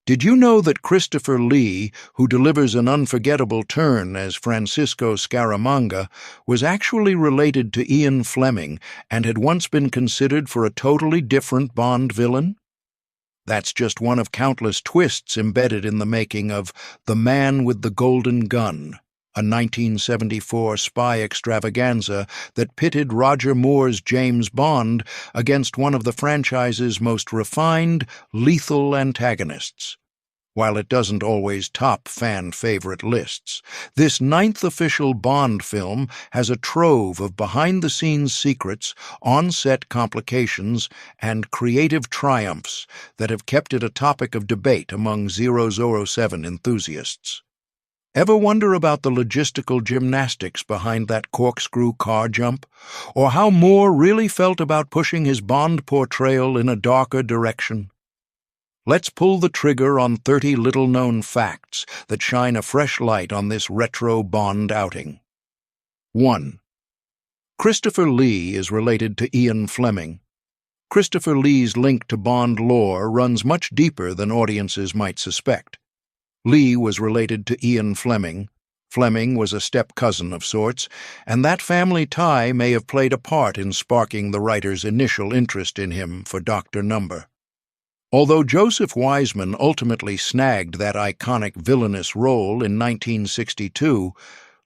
Did you know that Christopher Lee, who delivers an unforgettable turn as Francisco Scaramanga, was actually related to Ian Fleming and had once been considered for a totally different Bond villain? That's just one of countless twists embedded in the making of The Man with the Golden Gun, a 1974 spy extravaganza that pitted Roger Moore's James Bond against one of the franchise's most refined, lethal antagonists. While it doesn't always top fan-favorite lists, this ninth official Bond film has a trove of behind-the-scenes secrets, on-set complications, and creative triumphs that have kept it a topic of debate among 007 enthusiasts. Ever wonder about the logistical gymnastics behind that corkscrew car jump? Or how Moore really felt about pushing his Bond portrayal in a darker direction? Let's pull the trigger on 30 little-known facts that shine a fresh light on this retro Bond outing. 1. Christopher Lee is related to Ian Fleming. Christopher Lee's link to Bond lore runs much deeper than audiences might suspect. Lee was related to Ian Fleming. Fleming was a step-cousin of sorts, and that family tie may have played a part in sparking the writer's initial interest in him for Dr. Number. Although Joseph Wiseman ultimately snagged that iconic villainous role in 1962,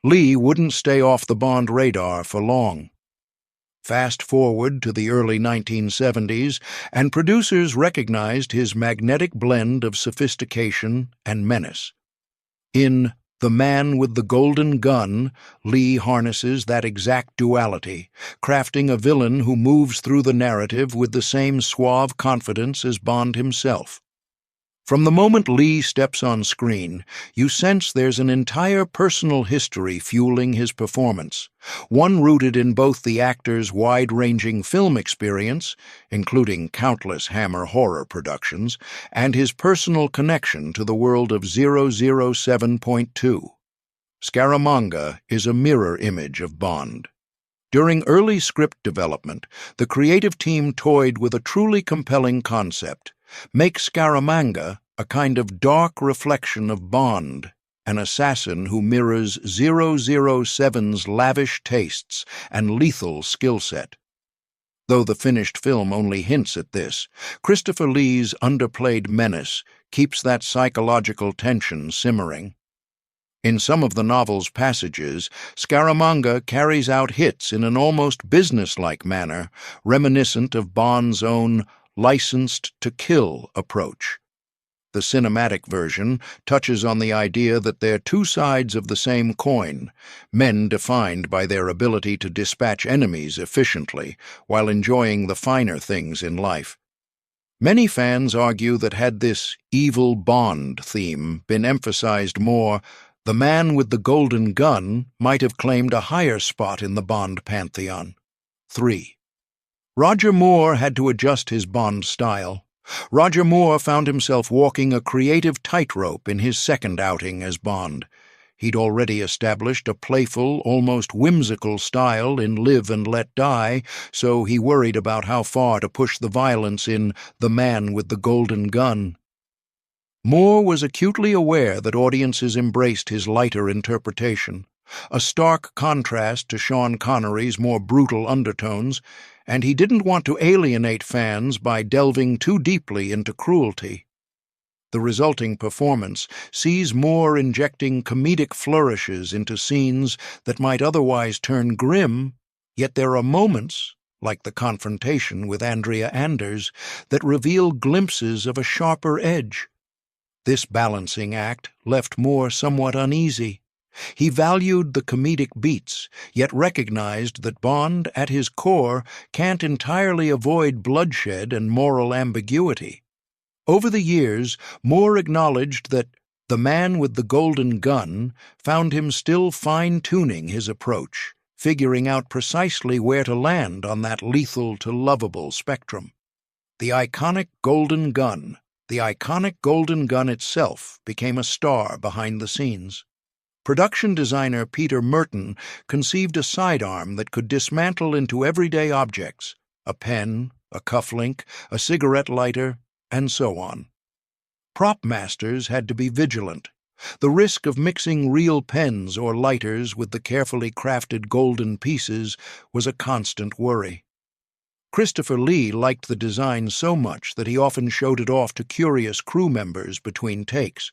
Lee wouldn't stay off the Bond radar for long. Fast forward to the early 1970s, and producers recognized his magnetic blend of sophistication and menace. In The Man with the Golden Gun, Lee harnesses that exact duality, crafting a villain who moves through the narrative with the same suave confidence as Bond himself. From the moment Lee steps on screen, you sense there's an entire personal history fueling his performance, one rooted in both the actor's wide-ranging film experience, including countless Hammer horror productions, and his personal connection to the world of 007.2. Scaramanga is a mirror image of Bond. During early script development, the creative team toyed with a truly compelling concept: make Scaramanga a kind of dark reflection of Bond, an assassin who mirrors 007's lavish tastes and lethal skill set. Though the finished film only hints at this, Christopher Lee's underplayed menace keeps that psychological tension simmering. In some of the novel's passages, Scaramanga carries out hits in an almost businesslike manner, reminiscent of Bond's own licensed to kill approach. The cinematic version touches on the idea that they're two sides of the same coin, men defined by their ability to dispatch enemies efficiently while enjoying the finer things in life. Many fans argue that had this evil Bond theme been emphasized more, The Man with the Golden Gun might have claimed a higher spot in the Bond pantheon. 3. Roger Moore had to adjust his Bond style. Roger Moore found himself walking a creative tightrope in his second outing as Bond. He'd already established a playful, almost whimsical style in Live and Let Die, so he worried about how far to push the violence in The Man with the Golden Gun. Moore was acutely aware that audiences embraced his lighter interpretation, a stark contrast to Sean Connery's more brutal undertones, and he didn't want to alienate fans by delving too deeply into cruelty. The resulting performance sees Moore injecting comedic flourishes into scenes that might otherwise turn grim, yet there are moments, like the confrontation with Andrea Anders, that reveal glimpses of a sharper edge. This balancing act left Moore somewhat uneasy. He valued the comedic beats, yet recognized that Bond, at his core, can't entirely avoid bloodshed and moral ambiguity. Over the years, Moore acknowledged that The Man with the Golden Gun found him still fine-tuning his approach, figuring out precisely where to land on that lethal to lovable spectrum. The iconic Golden Gun itself became a star behind the scenes. Production designer Peter Merton conceived a sidearm that could dismantle into everyday objects: a pen, a cufflink, a cigarette lighter, and so on. Prop masters had to be vigilant. The risk of mixing real pens or lighters with the carefully crafted golden pieces was a constant worry. Christopher Lee liked the design so much that he often showed it off to curious crew members between takes.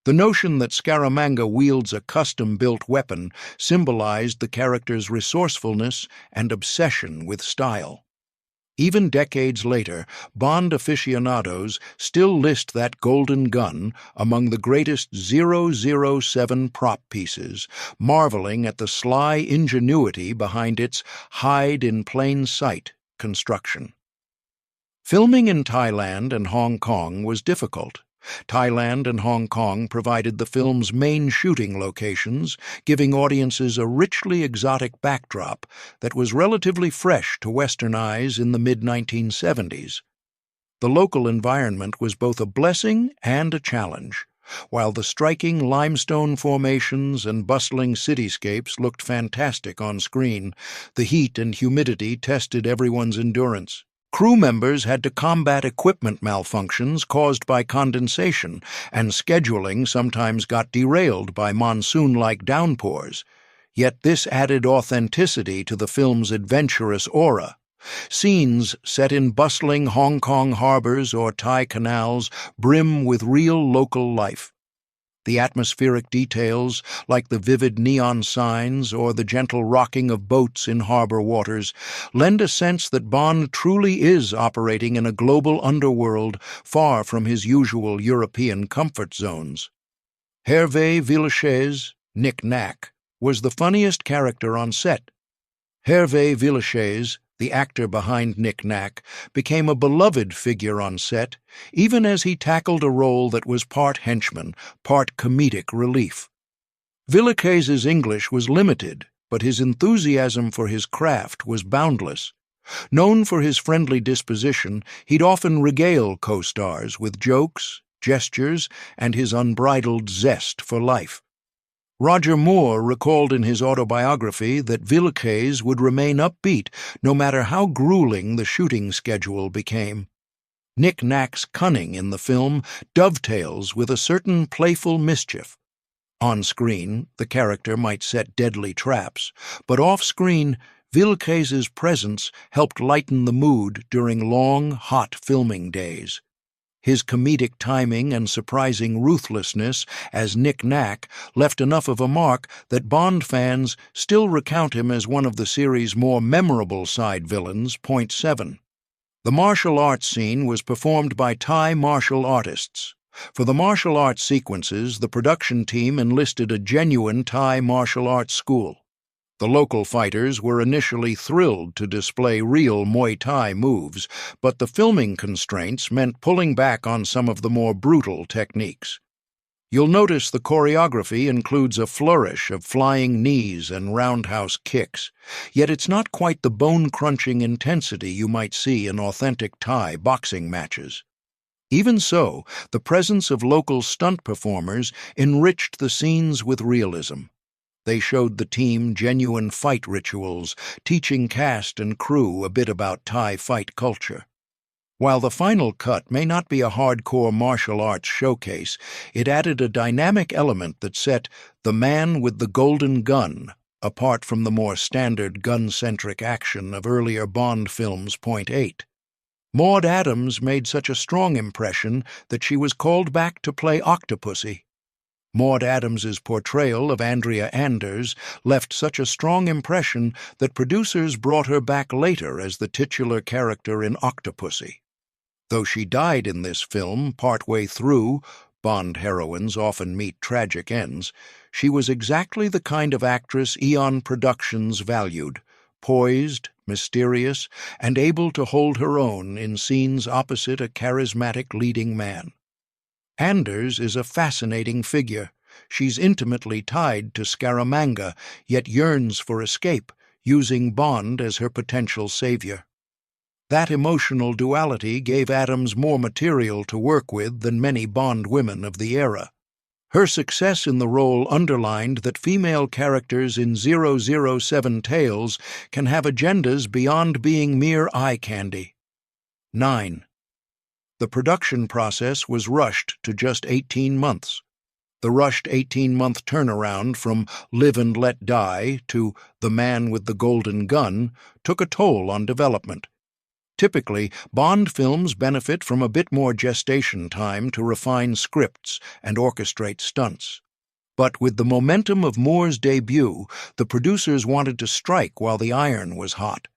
The notion that Scaramanga wields a custom-built weapon symbolized the character's resourcefulness and obsession with style. Even decades later, Bond aficionados still list that golden gun among the greatest 007 prop pieces, marveling at the sly ingenuity behind its hide-in-plain-sight construction. Filming in Thailand and Hong Kong was difficult. Thailand and Hong Kong provided the film's main shooting locations, giving audiences a richly exotic backdrop that was relatively fresh to Western eyes in the mid-1970s. The local environment was both a blessing and a challenge. While the striking limestone formations and bustling cityscapes looked fantastic on screen, the heat and humidity tested everyone's endurance. Crew members had to combat equipment malfunctions caused by condensation, and scheduling sometimes got derailed by monsoon-like downpours. Yet this added authenticity to the film's adventurous aura. Scenes set in bustling Hong Kong harbors or Thai canals brim with real local life. The atmospheric details, like the vivid neon signs or the gentle rocking of boats in harbor waters, lend a sense that Bond truly is operating in a global underworld far from his usual European comfort zones. Hervé Villechaize, Nack, was the funniest character on set. Hervé Villechaize, the actor behind Nack, became a beloved figure on set, even as he tackled a role that was part henchman, part comedic relief. Villechaize's English was limited, but his enthusiasm for his craft was boundless. Known for his friendly disposition, he'd often regale co-stars with jokes, gestures, and his unbridled zest for life. Roger Moore recalled in his autobiography that Villechaize would remain upbeat no matter how grueling the shooting schedule became. Nack's cunning in the film dovetails with a certain playful mischief. On screen, the character might set deadly traps, but off-screen, Villechaize's presence helped lighten the mood during long, hot filming days. His comedic timing and surprising ruthlessness as Nack left enough of a mark that Bond fans still recount him as one of the series' more memorable side villains. Point 7. The martial arts scene was performed by Thai martial artists. For the martial arts sequences, the production team enlisted a genuine Thai martial arts school. The local fighters were initially thrilled to display real Muay Thai moves, but the filming constraints meant pulling back on some of the more brutal techniques. You'll notice the choreography includes a flourish of flying knees and roundhouse kicks, yet it's not quite the bone-crunching intensity you might see in authentic Thai boxing matches. Even so, the presence of local stunt performers enriched the scenes with realism. They showed the team genuine fight rituals, teaching cast and crew a bit about Thai fight culture. While the final cut may not be a hardcore martial arts showcase, it added a dynamic element that set The Man with the Golden Gun apart from the more standard gun-centric action of earlier Bond films. Point 8. Maud Adams made such a strong impression that she was called back to play Octopussy. Maud Adams's portrayal of Andrea Anders left such a strong impression that producers brought her back later as the titular character in Octopussy. Though she died in this film partway through, Bond heroines often meet tragic ends, she was exactly the kind of actress Eon Productions valued, poised, mysterious, and able to hold her own in scenes opposite a charismatic leading man. Anders is a fascinating figure. She's intimately tied to Scaramanga, yet yearns for escape, using Bond as her potential savior. That emotional duality gave Adams more material to work with than many Bond women of the era. Her success in the role underlined that female characters in 007 tales can have agendas beyond being mere eye candy. 9. The production process was rushed to just 18 months. The rushed 18-month turnaround from Live and Let Die to The Man with the Golden Gun took a toll on development. Typically, Bond films benefit from a bit more gestation time to refine scripts and orchestrate stunts. But with the momentum of Moore's debut, the producers wanted to strike while the iron was hot.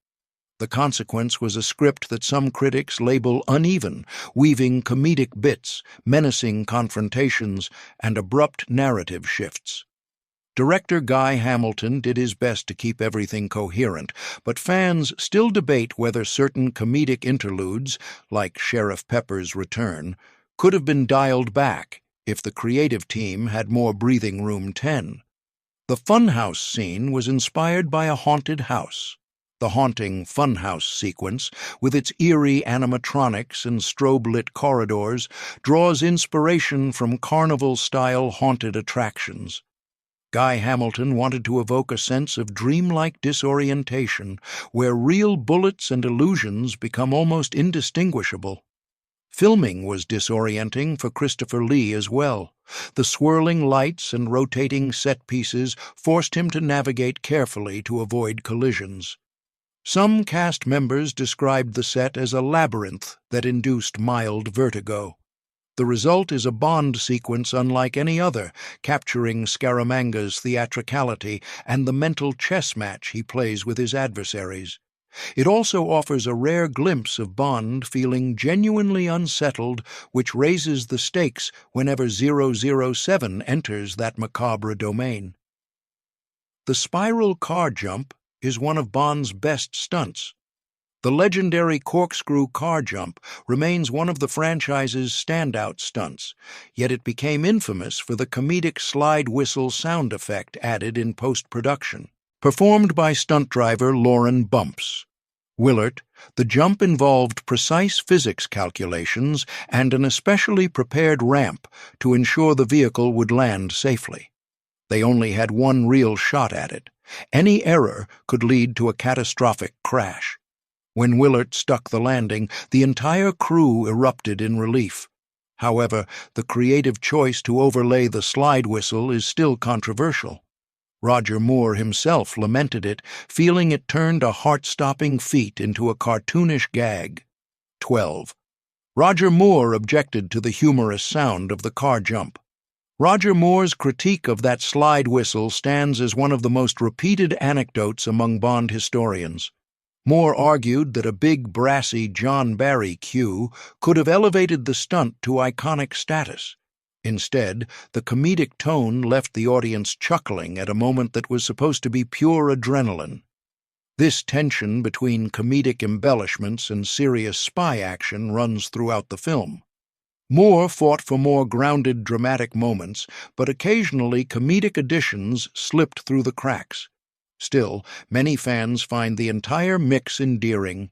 The consequence was a script that some critics label uneven, weaving comedic bits, menacing confrontations, and abrupt narrative shifts. Director Guy Hamilton did his best to keep everything coherent, but fans still debate whether certain comedic interludes, like Sheriff Pepper's return, could have been dialed back if the creative team had more breathing room. 10. The Funhouse scene was inspired by a haunted house. The haunting Funhouse sequence, with its eerie animatronics and strobe-lit corridors, draws inspiration from carnival-style haunted attractions. Guy Hamilton wanted to evoke a sense of dreamlike disorientation, where real bullets and illusions become almost indistinguishable. Filming was disorienting for Christopher Lee as well. The swirling lights and rotating set pieces forced him to navigate carefully to avoid collisions. Some cast members described the set as a labyrinth that induced mild vertigo. The result is a Bond sequence unlike any other, capturing Scaramanga's theatricality and the mental chess match he plays with his adversaries. It also offers a rare glimpse of Bond feeling genuinely unsettled, which raises the stakes whenever 007 enters that macabre domain. The spiral car jump is one of Bond's best stunts. The legendary corkscrew car jump remains one of the franchise's standout stunts, yet it became infamous for the comedic slide whistle sound effect added in post-production. Performed by stunt driver Lauren Bumps. Willard, the jump involved precise physics calculations and an especially prepared ramp to ensure the vehicle would land safely. They only had one real shot at it. Any error could lead to a catastrophic crash. When Willard stuck the landing, the entire crew erupted in relief. However, the creative choice to overlay the slide whistle is still controversial. Roger Moore himself lamented it, feeling it turned a heart-stopping feat into a cartoonish gag. 12. Roger Moore objected to the humorous sound of the car jump. Roger Moore's critique of that slide whistle stands as one of the most repeated anecdotes among Bond historians. Moore argued that a big, brassy John Barry cue could have elevated the stunt to iconic status. Instead, the comedic tone left the audience chuckling at a moment that was supposed to be pure adrenaline. This tension between comedic embellishments and serious spy action runs throughout the film. Moore fought for more grounded dramatic moments, but occasionally comedic additions slipped through the cracks. Still, many fans find the entire mix endearing.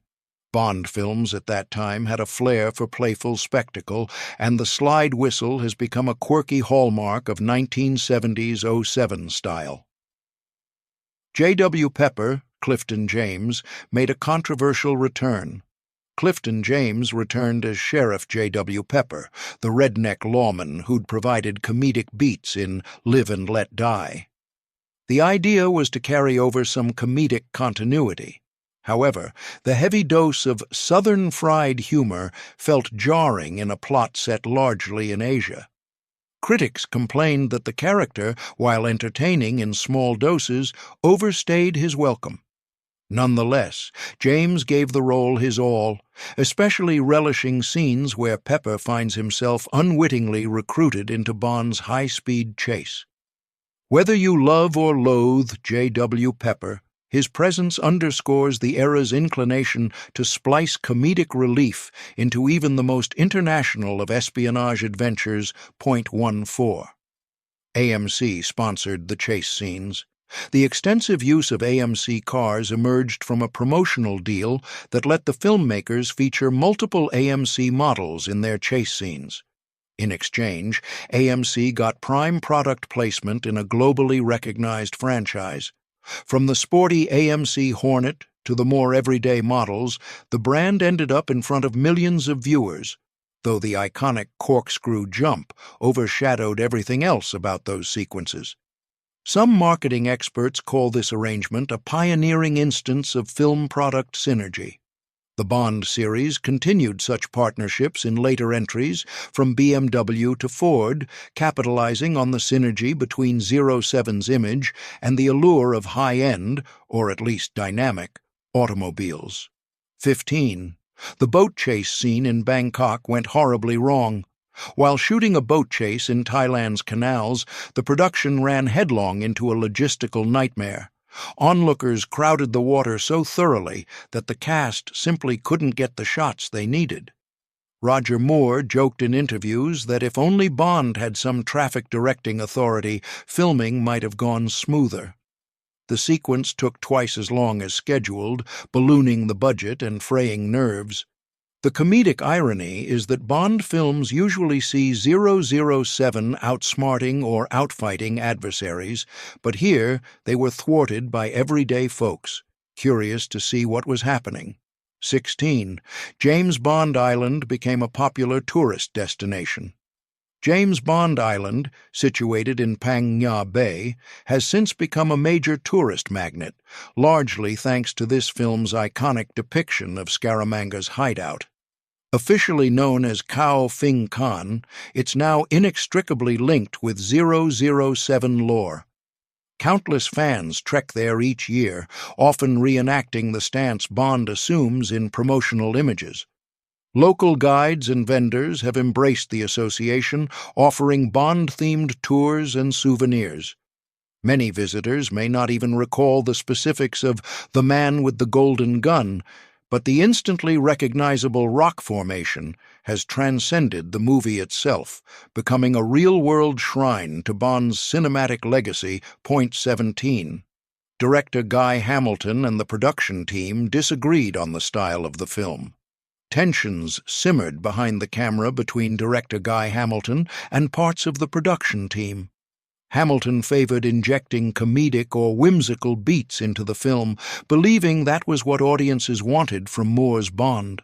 Bond films at that time had a flair for playful spectacle, and the slide whistle has become a quirky hallmark of 1970s 07 style. J.W. Pepper, Clifton James, made a controversial return. Clifton James returned as Sheriff J.W. Pepper, the redneck lawman who'd provided comedic beats in Live and Let Die. The idea was to carry over some comedic continuity. However, the heavy dose of Southern fried humor felt jarring in a plot set largely in Asia. Critics complained that the character, while entertaining in small doses, overstayed his welcome. Nonetheless, James gave the role his all, especially relishing scenes where Pepper finds himself unwittingly recruited into Bond's high-speed chase. Whether you love or loathe J.W. Pepper, his presence underscores the era's inclination to splice comedic relief into even the most international of espionage adventures. 14. AMC sponsored the chase scenes. The extensive use of AMC cars emerged from a promotional deal that let the filmmakers feature multiple AMC models in their chase scenes. In exchange, AMC got prime product placement in a globally recognized franchise. From the sporty AMC Hornet to the more everyday models, the brand ended up in front of millions of viewers. though the iconic corkscrew jump overshadowed everything else about those sequences. Some marketing experts call this arrangement a pioneering instance of film product synergy. The Bond series continued such partnerships in later entries from BMW to Ford, capitalizing on the synergy between 07's image and the allure of high-end, or at least dynamic, automobiles. 15. The boat chase scene in Bangkok went horribly wrong. While shooting a boat chase in Thailand's canals, the production ran headlong into a logistical nightmare. Onlookers crowded the water so thoroughly that the cast simply couldn't get the shots they needed. Roger Moore joked in interviews that if only Bond had some traffic directing authority, filming might have gone smoother. The sequence took twice as long as scheduled, ballooning the budget and fraying nerves. The comedic irony is that Bond films usually see 007 outsmarting or outfighting adversaries, but here they were thwarted by everyday folks, curious to see what was happening. 16. James Bond Island became a popular tourist destination. James Bond Island, situated in Phang Nga Bay, has since become a major tourist magnet, largely thanks to this film's iconic depiction of Scaramanga's hideout. Officially known as Khao Phing Khan, it's now inextricably linked with 007 lore. Countless fans trek there each year, often reenacting the stance Bond assumes in promotional images. Local guides and vendors have embraced the association, offering Bond-themed tours and souvenirs. Many visitors may not even recall the specifics of The Man with the Golden Gun, but the instantly recognizable rock formation has transcended the movie itself, becoming a real-world shrine to Bond's cinematic legacy. Point 17. Director Guy Hamilton and the production team disagreed on the style of the film. Tensions simmered behind the camera between director Guy Hamilton and parts of the production team. Hamilton favored injecting comedic or whimsical beats into the film, believing that was what audiences wanted from Moore's Bond.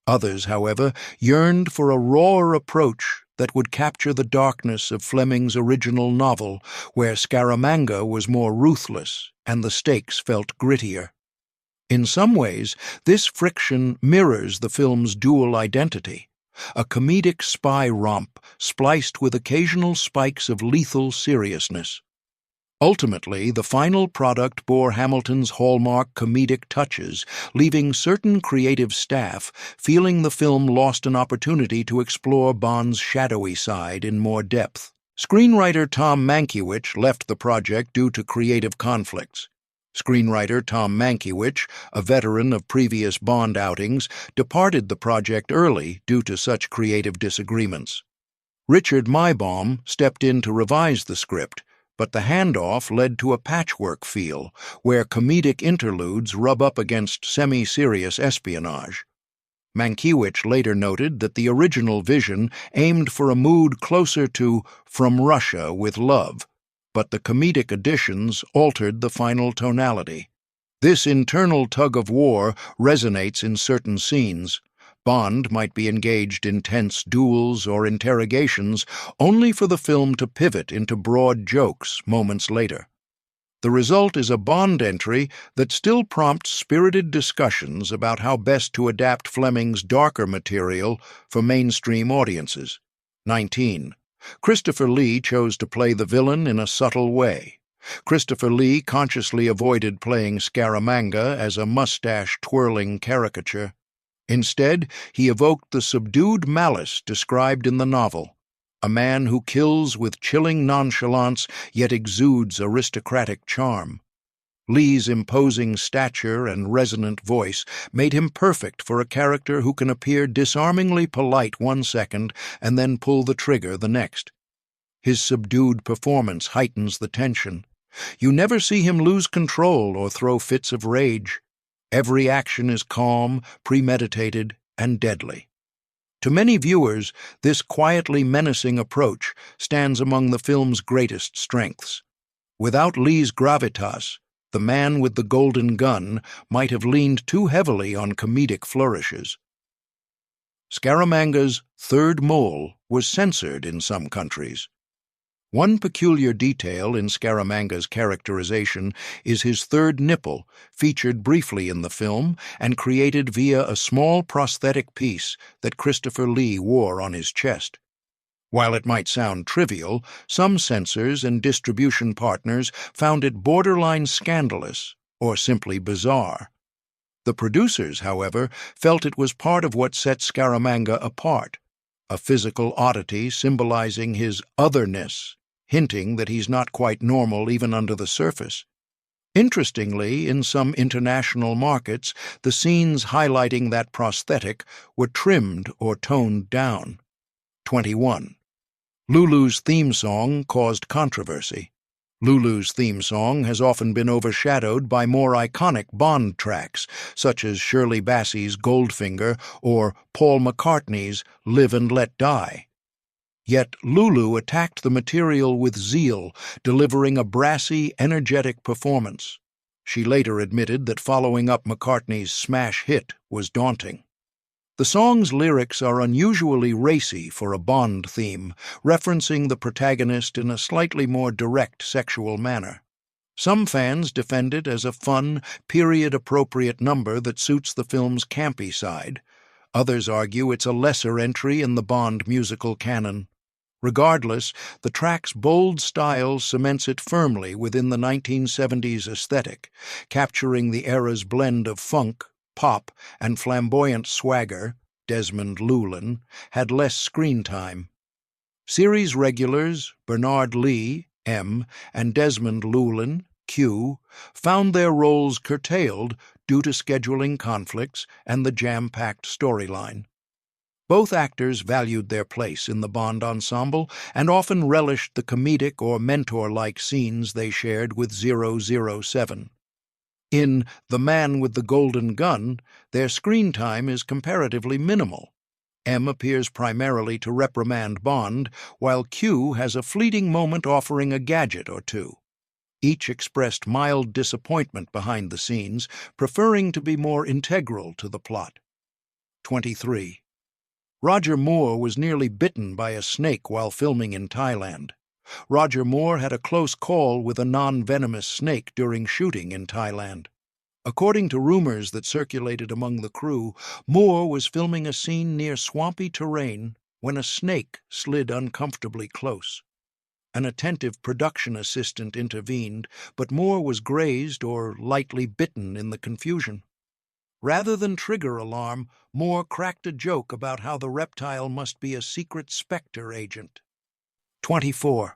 Others, however, yearned for a rawer approach that would capture the darkness of Fleming's original novel, where Scaramanga was more ruthless and the stakes felt grittier. In some ways, this friction mirrors the film's dual identity, a comedic spy romp spliced with occasional spikes of lethal seriousness. Ultimately, the final product bore Hamilton's hallmark comedic touches, leaving certain creative staff feeling the film lost an opportunity to explore Bond's shadowy side in more depth. Screenwriter Tom Mankiewicz left the project due to creative conflicts. Screenwriter Tom Mankiewicz, a veteran of previous Bond outings, departed the project early due to such creative disagreements. Richard Maibaum stepped in to revise the script, but the handoff led to a patchwork feel, where comedic interludes rub up against semi-serious espionage. Mankiewicz later noted that the original vision aimed for a mood closer to From Russia with Love, but the comedic additions altered the final tonality. This internal tug-of-war resonates in certain scenes. Bond might be engaged in tense duels or interrogations, only for the film to pivot into broad jokes moments later. The result is a Bond entry that still prompts spirited discussions about how best to adapt Fleming's darker material for mainstream audiences. 19. Christopher Lee chose to play the villain in a subtle way. Christopher Lee consciously avoided playing Scaramanga as a mustache-twirling caricature. Instead, he evoked the subdued malice described in the novel, a man who kills with chilling nonchalance yet exudes aristocratic charm. Lee's imposing stature and resonant voice made him perfect for a character who can appear disarmingly polite one second and then pull the trigger the next. His subdued performance heightens the tension. You never see him lose control or throw fits of rage. Every action is calm, premeditated, and deadly. To many viewers, this quietly menacing approach stands among the film's greatest strengths. Without Lee's gravitas, The Man with the Golden Gun might have leaned too heavily on comedic flourishes. Scaramanga's third mole was censored in some countries. One peculiar detail in Scaramanga's characterization is his third nipple, featured briefly in the film and created via a small prosthetic piece that Christopher Lee wore on his chest. While it might sound trivial, some censors and distribution partners found it borderline scandalous or simply bizarre. The producers, however, felt it was part of what set Scaramanga apart, a physical oddity symbolizing his otherness, hinting that he's not quite normal even under the surface. Interestingly, in some international markets, the scenes highlighting that prosthetic were trimmed or toned down. 21. Lulu's theme song caused controversy. Lulu's theme song has often been overshadowed by more iconic Bond tracks, such as Shirley Bassey's Goldfinger or Paul McCartney's Live and Let Die. Yet Lulu attacked the material with zeal, delivering a brassy, energetic performance. She later admitted that following up McCartney's smash hit was daunting. The song's lyrics are unusually racy for a Bond theme, referencing the protagonist in a slightly more direct sexual manner. Some fans defend it as a fun, period-appropriate number that suits the film's campy side. Others argue it's a lesser entry in the Bond musical canon. Regardless, the track's bold style cements it firmly within the 1970s aesthetic, capturing the era's blend of funk, pop, and flamboyant swagger. Desmond Llewelyn had less screen time. Series regulars Bernard Lee, M., and Desmond Llewelyn, Q., found their roles curtailed due to scheduling conflicts and the jam-packed storyline. Both actors valued their place in the Bond ensemble and often relished the comedic or mentor-like scenes they shared with 007. In The Man with the Golden Gun, their screen time is comparatively minimal. M appears primarily to reprimand Bond, while Q has a fleeting moment offering a gadget or two. Each expressed mild disappointment behind the scenes, preferring to be more integral to the plot. 23. Roger Moore was nearly bitten by a snake while filming in Thailand. Roger Moore had a close call with a non-venomous snake during shooting in Thailand. According to rumors that circulated among the crew, Moore was filming a scene near swampy terrain when a snake slid uncomfortably close. An attentive production assistant intervened, but Moore was grazed or lightly bitten in the confusion. Rather than trigger alarm, Moore cracked a joke about how the reptile must be a secret Spectre agent. 24.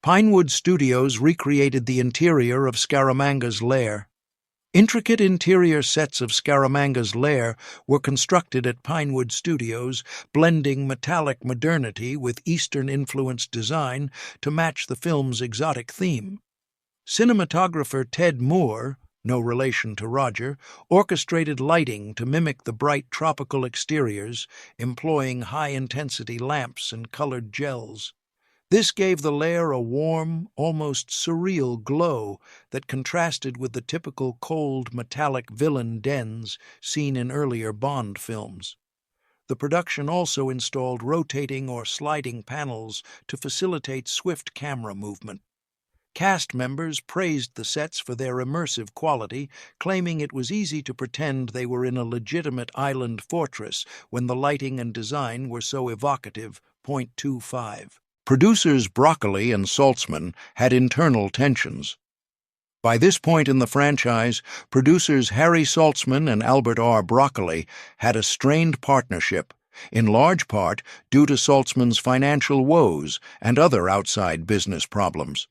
Pinewood Studios recreated the interior of Scaramanga's lair. Intricate interior sets of Scaramanga's lair were constructed at Pinewood Studios, blending metallic modernity with Eastern-influenced design to match the film's exotic theme. Cinematographer Ted Moore, no relation to Roger, orchestrated lighting to mimic the bright tropical exteriors, employing high-intensity lamps and colored gels. This gave the lair a warm, almost surreal glow that contrasted with the typical cold, metallic villain dens seen in earlier Bond films. The production also installed rotating or sliding panels to facilitate swift camera movement. Cast members praised the sets for their immersive quality, claiming it was easy to pretend they were in a legitimate island fortress when the lighting and design were so evocative. 25. Producers Broccoli and Saltzman had internal tensions. By this point in the franchise, producers Harry Saltzman and Albert R. Broccoli had a strained partnership, in large part due to Saltzman's financial woes and other outside business problems.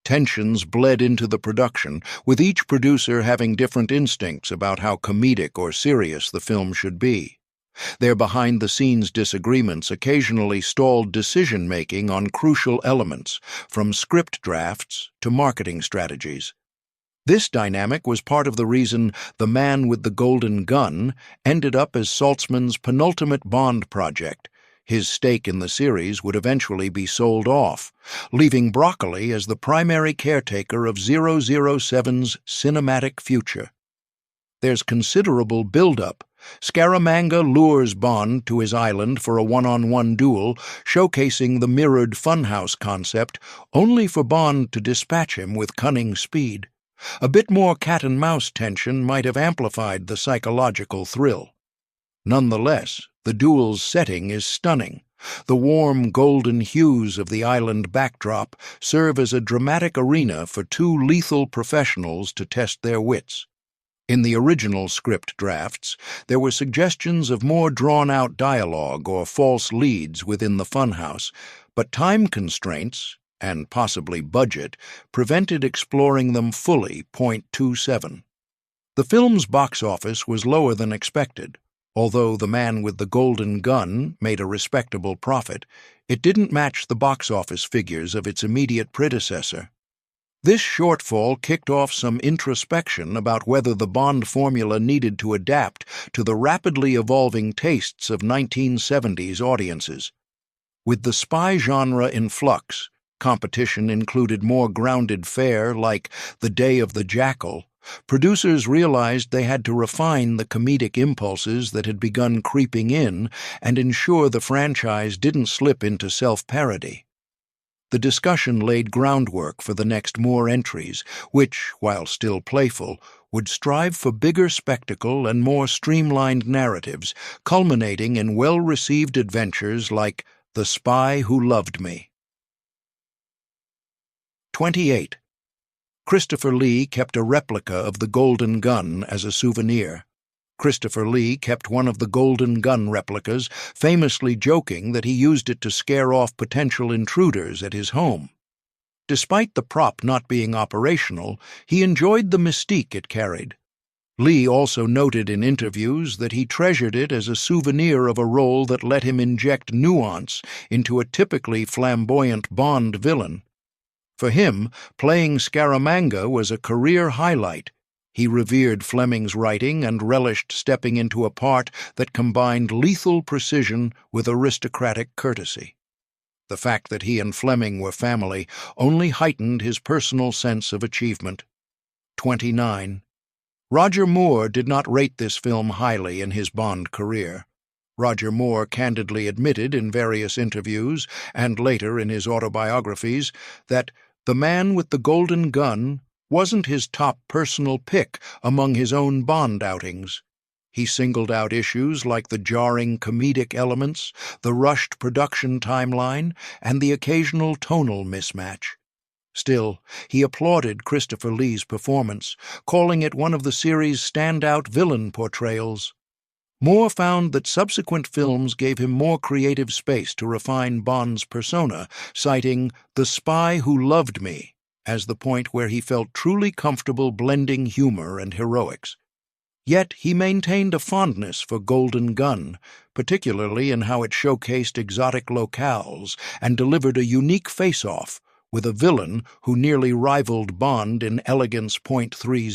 Tensions bled into the production, with each producer having different instincts about how comedic or serious the film should be. Their behind-the-scenes disagreements occasionally stalled decision-making on crucial elements, from script drafts to marketing strategies. This dynamic was part of the reason The Man with the Golden Gun ended up as Saltzman's penultimate Bond project. His stake in the series would eventually be sold off, leaving Broccoli as the primary caretaker of 007's cinematic future. There's considerable build-up Scaramanga lures Bond to his island for a one-on-one duel, showcasing the mirrored Funhouse concept, only for Bond to dispatch him with cunning speed. A bit more cat-and-mouse tension might have amplified the psychological thrill. Nonetheless, the duel's setting is stunning. The warm golden hues of the island backdrop serve as a dramatic arena for two lethal professionals to test their wits. In the original script drafts, there were suggestions of more drawn-out dialogue or false leads within the funhouse, but time constraints, and possibly budget, prevented exploring them fully. 27. The film's box office was lower than expected. Although The Man with the Golden Gun made a respectable profit, it didn't match the box office figures of its immediate predecessor. This shortfall kicked off some introspection about whether the Bond formula needed to adapt to the rapidly evolving tastes of 1970s audiences. With the spy genre in flux, competition included more grounded fare like The Day of the Jackal. Producers realized they had to refine the comedic impulses that had begun creeping in and ensure the franchise didn't slip into self-parody. The discussion laid groundwork for the next more entries, which, while still playful, would strive for bigger spectacle and more streamlined narratives, culminating in well-received adventures like The Spy Who Loved Me. 28. Christopher Lee kept a replica of the Golden Gun as a souvenir. Christopher Lee kept one of the Golden Gun replicas, famously joking that he used it to scare off potential intruders at his home. Despite the prop not being operational, he enjoyed the mystique it carried. Lee also noted in interviews that he treasured it as a souvenir of a role that let him inject nuance into a typically flamboyant Bond villain. For him, playing Scaramanga was a career highlight. He revered Fleming's writing and relished stepping into a part that combined lethal precision with aristocratic courtesy. The fact that he and Fleming were family only heightened his personal sense of achievement. 29. Roger Moore did not rate this film highly in his Bond career. Roger Moore candidly admitted in various interviews, and later in his autobiographies, that The Man with the Golden Gun wasn't his top personal pick among his own Bond outings. He singled out issues like the jarring comedic elements, the rushed production timeline, and the occasional tonal mismatch. Still, he applauded Christopher Lee's performance, calling it one of the series' standout villain portrayals. Moore found that subsequent films gave him more creative space to refine Bond's persona, citing The Spy Who Loved Me as the point where he felt truly comfortable blending humor and heroics. Yet he maintained a fondness for Golden Gun, particularly in how it showcased exotic locales and delivered a unique face-off with a villain who nearly rivaled Bond in elegance. 30.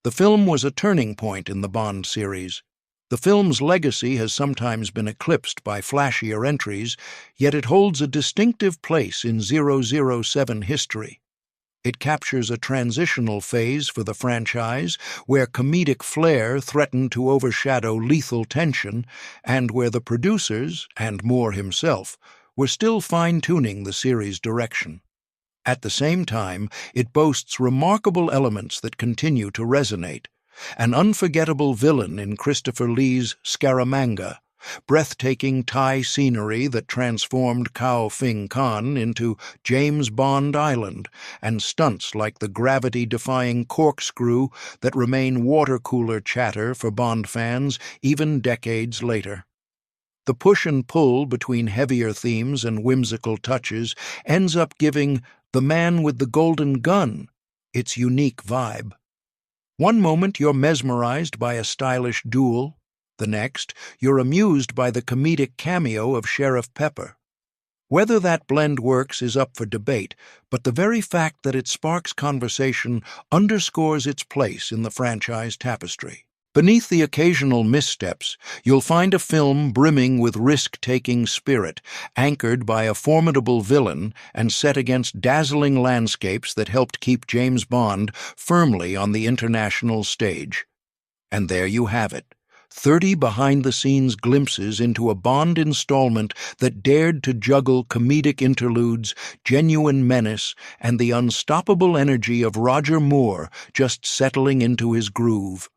The film was a turning point in the Bond series. The film's legacy has sometimes been eclipsed by flashier entries, yet it holds a distinctive place in 007 history. It captures a transitional phase for the franchise where comedic flair threatened to overshadow lethal tension and where the producers, and Moore himself, were still fine-tuning the series' direction. At the same time, it boasts remarkable elements that continue to resonate. An unforgettable villain in Christopher Lee's Scaramanga, breathtaking Thai scenery that transformed Cao Fing Khan into James Bond Island, and stunts like the gravity-defying corkscrew that remain water-cooler chatter for Bond fans even decades later. The push and pull between heavier themes and whimsical touches ends up giving The Man with the Golden Gun its unique vibe. One moment you're mesmerized by a stylish duel, the next you're amused by the comedic cameo of Sheriff Pepper. Whether that blend works is up for debate, but the very fact that it sparks conversation underscores its place in the franchise tapestry. Beneath the occasional missteps, you'll find a film brimming with risk-taking spirit, anchored by a formidable villain and set against dazzling landscapes that helped keep James Bond firmly on the international stage. And there you have it, 30 behind-the-scenes glimpses into a Bond installment that dared to juggle comedic interludes, genuine menace, and the unstoppable energy of Roger Moore just settling into his groove.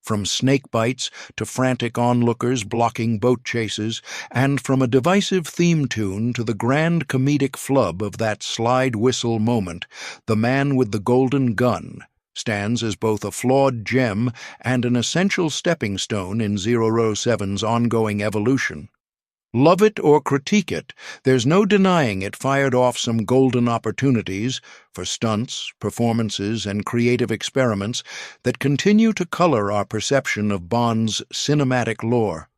From snake bites to frantic onlookers blocking boat chases, and from a divisive theme tune to the grand comedic flub of that slide whistle moment, The Man with the Golden Gun stands as both a flawed gem and an essential stepping stone in 007's ongoing evolution. Love it or critique it, there's no denying it fired off some golden opportunities for stunts, performances, and creative experiments that continue to color our perception of Bond's cinematic lore.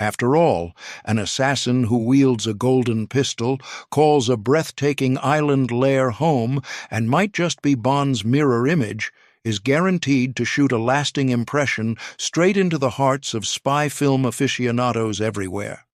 After all, an assassin who wields a golden pistol, calls a breathtaking island lair home, and might just be Bond's mirror image, is guaranteed to shoot a lasting impression straight into the hearts of spy film aficionados everywhere.